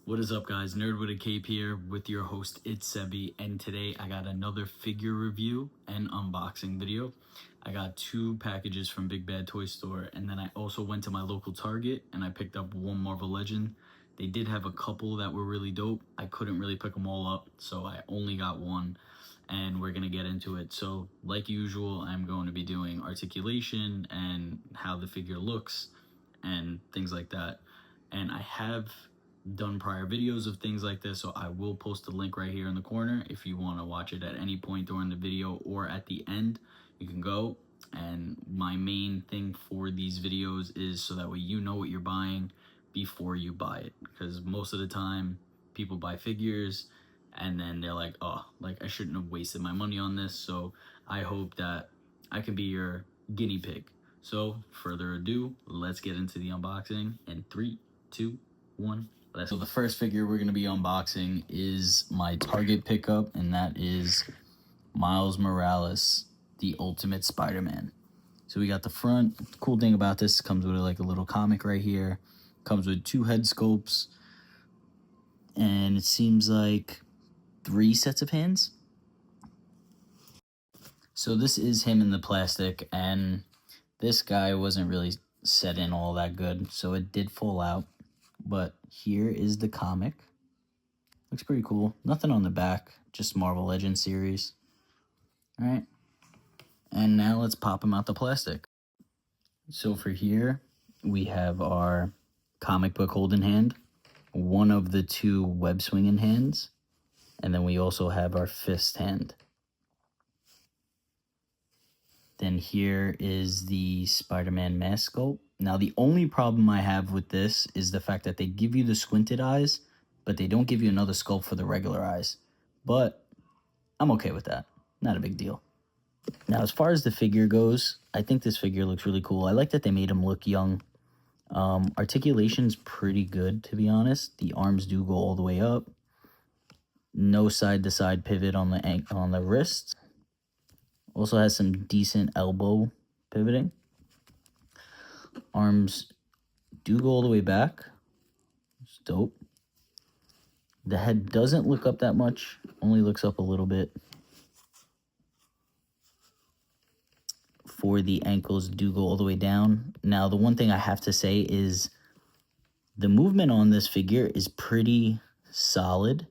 What is up, guys? Nerd with a Cape here with your host, It's Sebi, and today I got another figure review and unboxing video. I got 2 packages from BigBadToyStore, and then I also went to my local Target and I picked up one Marvel Legend. They did have a couple that were really dope. I couldn't really pick them all up, so I only got one, and we're gonna get into it. So, like usual, I'm going to be doing articulation and how the figure looks and things like that. And I have done prior videos of things like this, so I will post a link right here in the corner if you want to watch it at any point during the video or at the end. You can go, and my main thing for these videos is so that way you know what you're buying before you buy it, because most of the time people buy figures and then they're like, oh, like I shouldn't have wasted my money on this. So I hope that I can be your guinea pig. So further ado, let's get into the unboxing in 3, 2, 1. So the first figure we're going to be unboxing is my Target pickup, and that is Miles Morales, the Ultimate Spider-Man. So we got the front. The cool thing about this, comes with like a little comic right here. Comes with 2 head sculpts, and it seems like 3 sets of hands. So this is him in the plastic, and this guy wasn't really set in all that good, so it did fall out. But here is the comic. Looks pretty cool. Nothing on the back, just Marvel Legends series. All right. And now let's pop him out the plastic. So for here, we have our comic book holding hand, one of the 2 web swinging hands, and then we also have our fist hand. Then here is the Spider-Man mask sculpt. Now, the only problem I have with this is the fact that they give you the squinted eyes, but they don't give you another sculpt for the regular eyes. But I'm okay with that. Not a big deal. Now, as far as the figure goes, I think this figure looks really cool. I like that they made him look young. Articulation's pretty good, to be honest. The arms do go all the way up. No side-to-side pivot on the wrist. Also has some decent elbow pivoting. Arms do go all the way back. It's dope. The head doesn't look up that much, only looks up a little bit. For the ankles do go all the way down. Now, the one thing I have to say is the movement on this figure is pretty solid.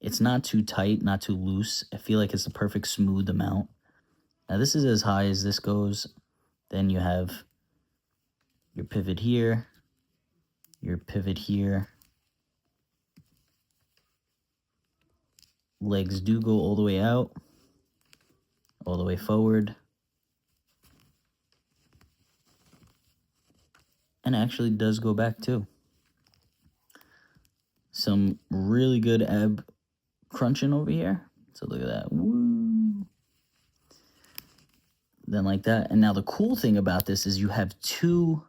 It's not too tight, not too loose. I feel like it's the perfect smooth amount. Now, this is as high as this goes. Then you have your pivot here, your pivot here. Legs do go all the way out, all the way forward. And actually does go back too. Some really good ab crunching over here. So look at that. Woo. Then like that. And now the cool thing about this is you have 2.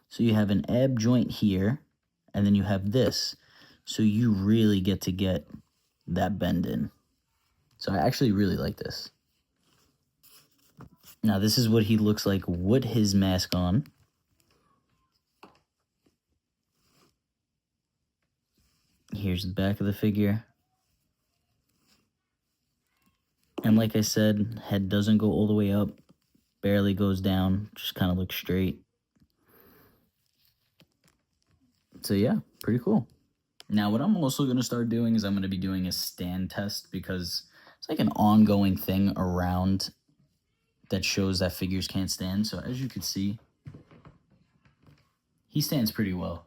So you have an ab joint here, and then you have this. So you really get to get that bend in. So I actually really like this. Now this is what he looks like with his mask on. Here's the back of the figure. And like I said, head doesn't go all the way up. Barely goes down. Just kind of looks straight. So yeah, pretty cool. Now what I'm also going to start doing is I'm going to be doing a stand test, because it's like an ongoing thing around that shows that figures can't stand. So as you can see, he stands pretty well.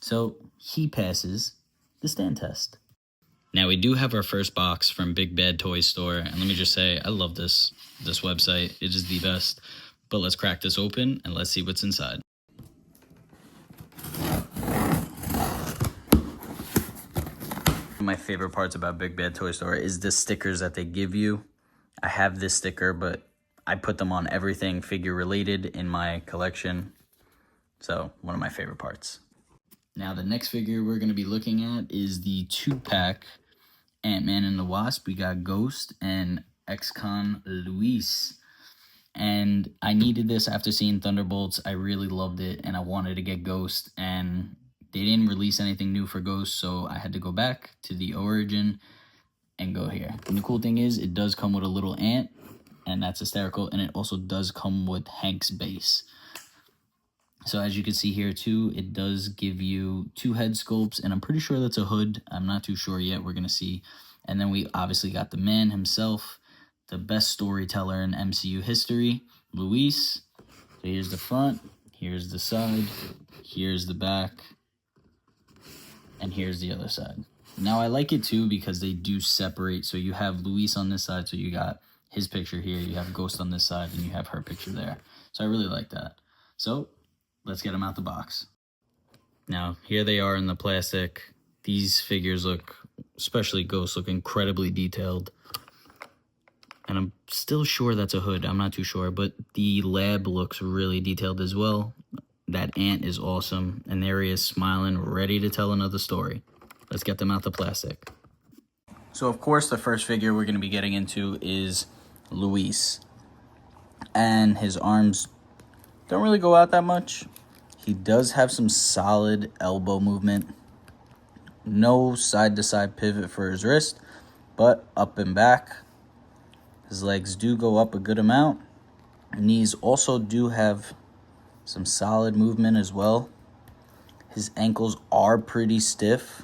So he passes the stand test. Now we do have our first box from BigBadToyStore, and let me just say, I love this website. It is the best. But let's crack this open and let's see what's inside. One of my favorite parts about BigBadToyStore is the stickers that they give you. I have this sticker, but I put them on everything figure related in my collection. So one of my favorite parts. Now the next figure we're going to be looking at is the 2-pack Ant-Man and the Wasp. We got Ghost and Ex-Con Luis. And I needed this after seeing Thunderbolts. I really loved it, and I wanted to get Ghost. And They didn't release anything new for Ghost, so I had to go back to the origin and go here. And the cool thing is, it does come with a little ant, and that's hysterical, and it also does come with Hank's base. So as you can see here too, it does give you 2 head sculpts, and I'm pretty sure that's a hood. I'm not too sure yet. We're going to see. And then we obviously got the man himself, the best storyteller in MCU history, Luis. So here's the front, here's the side, here's the back, and here's the other side. Now I like it too because they do separate. So you have Luis on this side, so you got his picture here, you have Ghost on this side, and you have her picture there. So I really like that. So let's get them out the box. Now, here they are in the plastic. These figures look, especially Ghost, look incredibly detailed. And I'm still sure that's a hood. I'm not too sure, but the lab looks really detailed as well. That ant is awesome. And there he is smiling, ready to tell another story. Let's get them out the plastic. So, of course, the first figure we're going to be getting into is Luis. And his arms don't really go out that much. He does have some solid elbow movement. No side-to-side pivot for his wrist, but up and back. His legs do go up a good amount. Knees also do have some solid movement as well. His ankles are pretty stiff.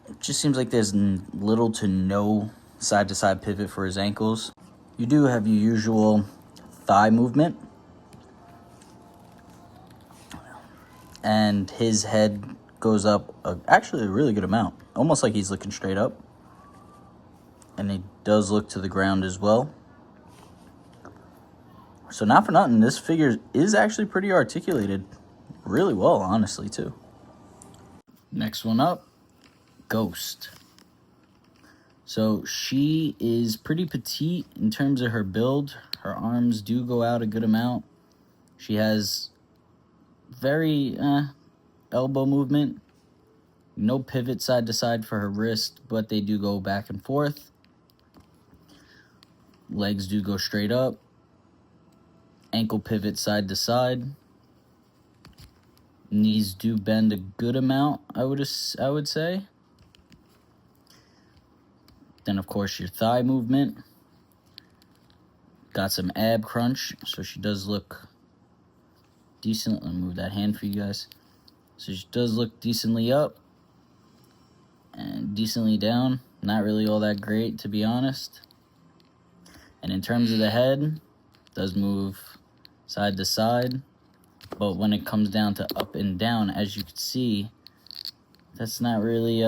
It just seems like there's little to no side-to-side pivot for his ankles. You do have your usual thigh movement. And his head goes up actually a really good amount. Almost like he's looking straight up. And he does look to the ground as well. So not for nothing, this figure is actually pretty articulated. Really well, honestly, too. Next one up, Ghost. So she is pretty petite in terms of her build. Her arms do go out a good amount. She has very elbow movement. No pivot side to side for her wrist, but they do go back and forth. Legs do go straight up. Ankle pivot side to side. Knees do bend a good amount, I would say. Then, of course, your thigh movement. Got some ab crunch, so she does look decent. Let me move that hand for you guys. So she does look decently up and decently down. Not really all that great, to be honest. And in terms of the head, does move side to side. But when it comes down to up and down, as you can see, that's not really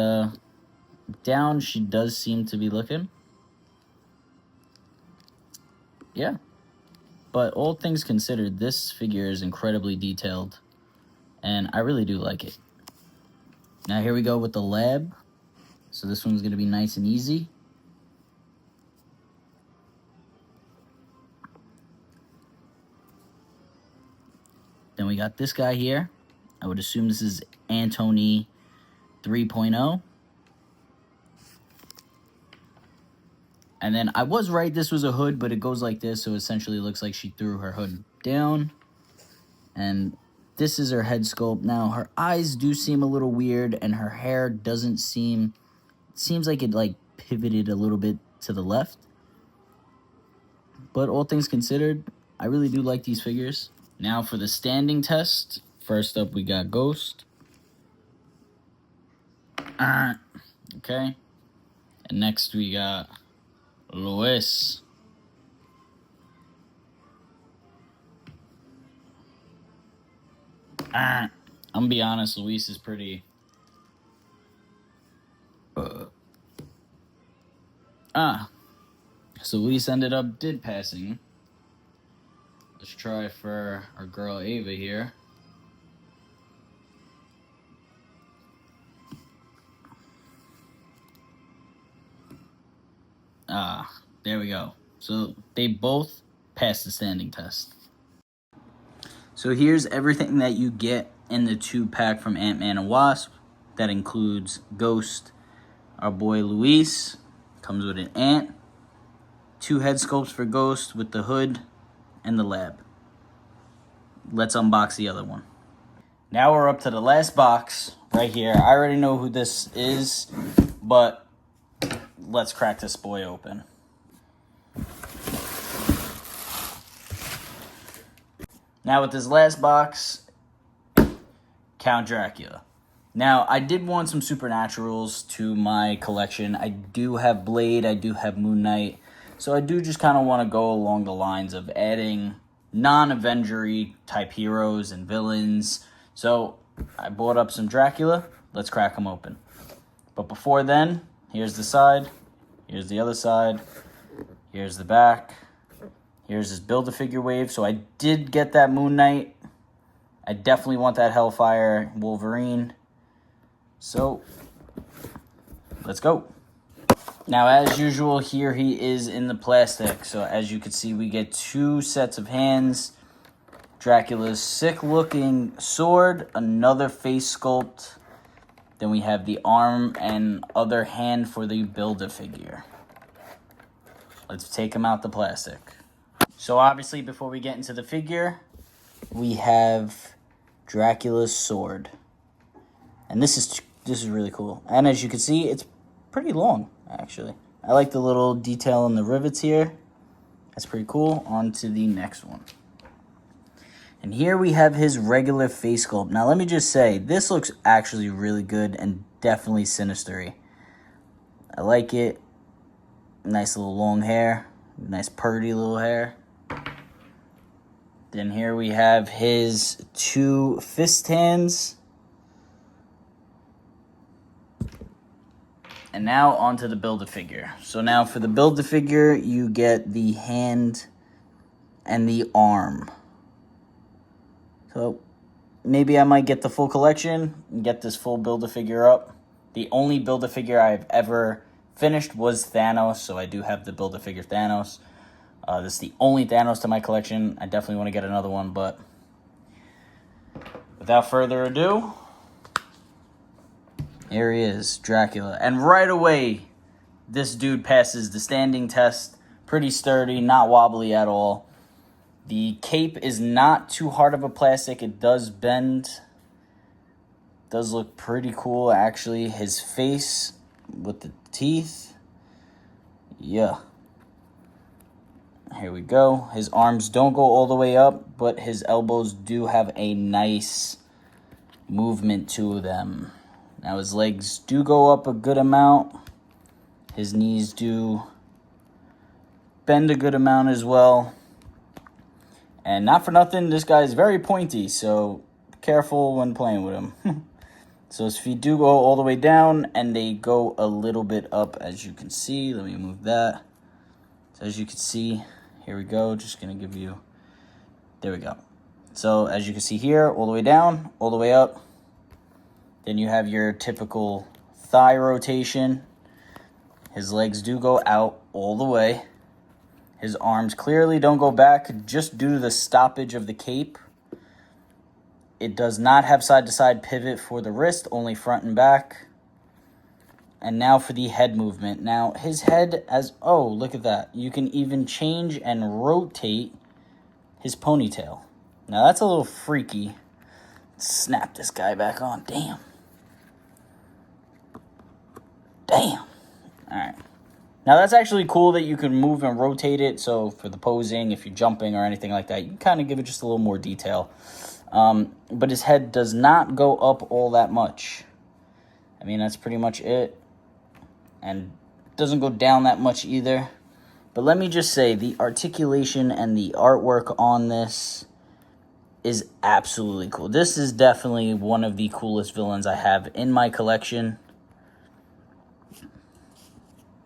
down. She does seem to be looking. Yeah. But all things considered, this figure is incredibly detailed. And I really do like it. Now here we go with the lab. So this one's going to be nice and easy. Then we got this guy here. I would assume this is Antony 3.0. And then I was right, this was a hood, but it goes like this, so essentially it looks like she threw her hood down. And this is her head sculpt. Now, her eyes do seem a little weird, and her hair doesn't seem... It seems like it, like, pivoted a little bit to the left. But all things considered, I really do like these figures. Now for the standing test. First up, we got Ghost. Okay. And next we got Luis. I'm gonna be honest, Luis is pretty... So Luis did passing. Let's try for our girl Ava here. There we go. So they both passed the standing test. So here's everything that you get in the 2-pack from Ant-Man and Wasp. That includes Ghost, our boy Luis, comes with an ant, 2 head sculpts for Ghost with the hood and the lab. Let's unbox the other one. Now we're up to the last box right here. I already know who this is, but let's crack this boy open. Now with this last box, Count Dracula. Now, I did want some supernaturals to my collection. I do have Blade, I do have Moon Knight, so I do just kind of want to go along the lines of adding non-Avenger-y type heroes and villains. So I bought up some Dracula. Let's crack them open. But before then, here's the side, here's the other side, here's the back, here's his Build-A-Figure wave. So I did get that Moon Knight. I definitely want that Hellfire Wolverine. So, let's go. Now, as usual, here he is in the plastic. So, as you can see, we get 2 sets of hands. Dracula's sick-looking sword, another face sculpt. Then we have the arm and other hand for the Build-A-Figure. Let's take him out the plastic. So, obviously, before we get into the figure, we have Dracula's sword. And this is really cool. And as you can see, it's pretty long, actually. I like the little detail in the rivets here. That's pretty cool. On to the next one. And here we have his regular face sculpt. Now, let me just say, this looks actually really good and definitely sinister-y. I like it. Nice little long hair. Nice purdy little hair. Then here we have his 2 fist hands. And now onto the Build-A-Figure. So now for the Build-A-Figure, you get the hand and the arm. So maybe I might get the full collection and get this full Build-A-Figure up. The only Build-A-Figure I've ever finished was Thanos, so I do have the Build-A-Figure Thanos. This is the only Thanos to my collection. I definitely want to get another one, but without further ado, here he is, Dracula. And right away, this dude passes the standing test. Pretty sturdy, not wobbly at all. The cape is not too hard of a plastic. It does bend. Does look pretty cool, actually. His face with the teeth. Yeah. Here we go. His arms don't go all the way up, but his elbows do have a nice movement to them. Now his legs do go up a good amount. His knees do bend a good amount as well. And not for nothing, this guy is very pointy, so be careful when playing with him. So his feet do go all the way down, and they go a little bit up, as you can see. Let me move that. So as you can see, here we go. Just going to give you... There we go. So as you can see here, all the way down, all the way up. Then you have your typical thigh rotation. His legs do go out all the way. His arms clearly don't go back just due to the stoppage of the cape. It does not have side-to-side pivot for the wrist, only front and back. And now for the head movement. Now, his head has... Oh, look at that. You can even change and rotate his ponytail. Now, that's a little freaky. Snap this guy back on. Damn. Damn. All right. Now, that's actually cool that you can move and rotate it. So, for the posing, if you're jumping or anything like that, you can kind of give it just a little more detail. But his head does not go up all that much. I mean, that's pretty much it. And doesn't go down that much either. But let me just say, the articulation and the artwork on this is absolutely cool. This is definitely one of the coolest villains I have in my collection.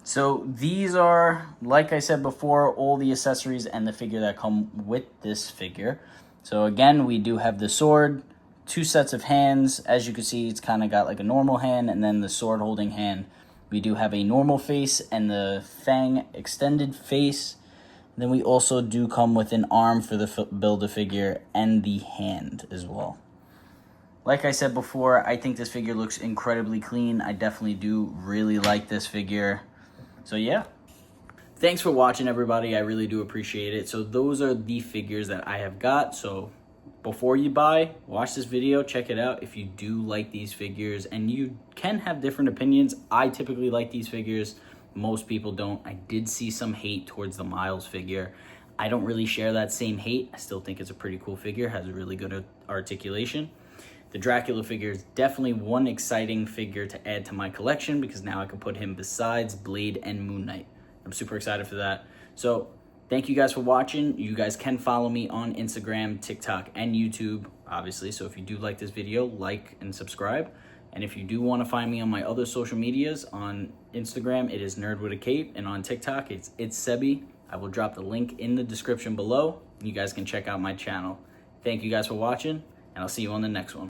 So these are, like I said before, all the accessories and the figure that come with this figure. So again, we do have the sword, 2 sets of hands. As you can see, it's kind of got like a normal hand and then the sword holding hand. We do have a normal face and the fang extended face. Then we also do come with an arm for the Build-A-Figure and the hand as well. Like I said before, I think this figure looks incredibly clean. I definitely do really like this figure. So yeah. Thanks for watching, everybody. I really do appreciate it. So those are the figures that I have got. So before you buy, watch this video, check it out. If you do like these figures, and you can have different opinions, I typically like these figures. Most people don't. I did see some hate towards the Miles figure. I don't really share that same hate. I still think it's a pretty cool figure, has a really good articulation. The Dracula figure is definitely one exciting figure to add to my collection because now I can put him besides Blade and Moon Knight. I'm super excited for that. So thank you guys for watching. You guys can follow me on Instagram, TikTok, and YouTube, obviously. So if you do like this video, like and subscribe. And if you do want to find me on my other social medias, on Instagram, it is Nerd with a Cape. And on TikTok, it's Sebi. I will drop the link in the description below. You guys can check out my channel. Thank you guys for watching, and I'll see you on the next one.